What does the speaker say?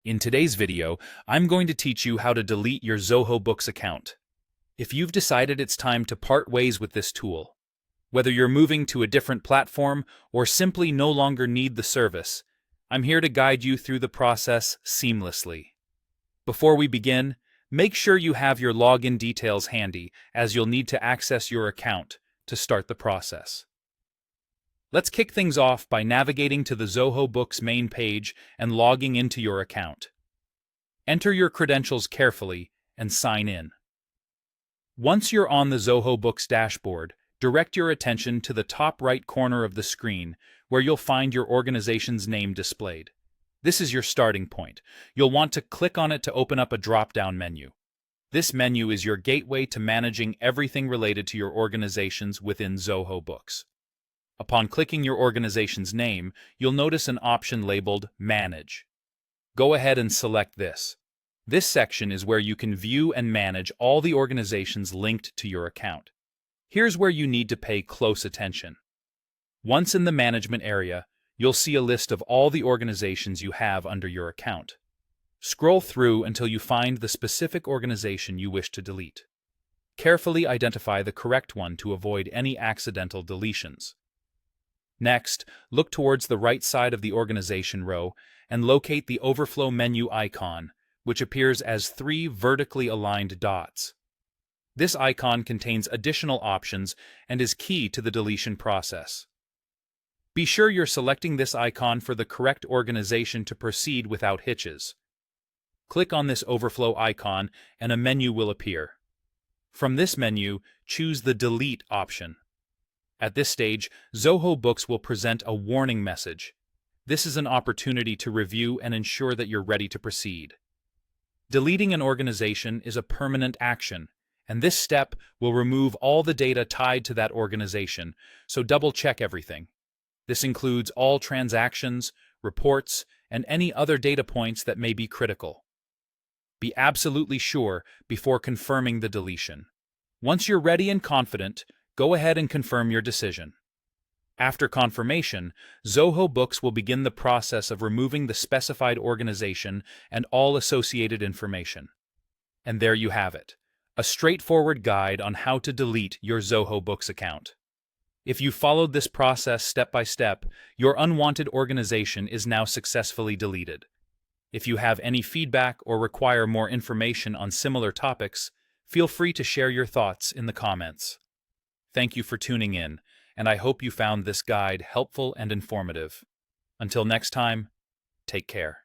In today's video, I'm going to teach you how to delete your Zoho Books account. If you've decided it's time to part ways with this tool, whether you're moving to a different platform or simply no longer need the service, I'm here to guide you through the process seamlessly. Before we begin, make sure you have your login details handy, as you'll need to access your account to start the process. Let's kick things off by navigating to the Zoho Books main page and logging into your account. Enter your credentials carefully and sign in. Once you're on the Zoho Books dashboard, direct your attention to the top right corner of the screen, where you'll find your organization's name displayed. This is your starting point. You'll want to click on it to open up a drop-down menu. This menu is your gateway to managing everything related to your organizations within Zoho Books. Upon clicking your organization's name, you'll notice an option labeled Manage. Go ahead and select this. This section is where you can view and manage all the organizations linked to your account. Here's where you need to pay close attention. Once in the management area, you'll see a list of all the organizations you have under your account. Scroll through until you find the specific organization you wish to delete. Carefully identify the correct one to avoid any accidental deletions. Next, look towards the right side of the organization row and locate the overflow menu icon, which appears as 3 vertically aligned dots. This icon contains additional options and is key to the deletion process. Be sure you're selecting this icon for the correct organization to proceed without hitches. Click on this overflow icon and a menu will appear. From this menu, choose the Delete option. At this stage, Zoho Books will present a warning message. This is an opportunity to review and ensure that you're ready to proceed. Deleting an organization is a permanent action, and this step will remove all the data tied to that organization, so double-check everything. This includes all transactions, reports, and any other data points that may be critical. Be absolutely sure before confirming the deletion. Once you're ready and confident, go ahead and confirm your decision. After confirmation, Zoho Books will begin the process of removing the specified organization and all associated information. And there you have it, a straightforward guide on how to delete your Zoho Books account. If you followed this process step by step, your unwanted organization is now successfully deleted. If you have any feedback or require more information on similar topics, feel free to share your thoughts in the comments. Thank you for tuning in, and I hope you found this guide helpful and informative. Until next time, take care.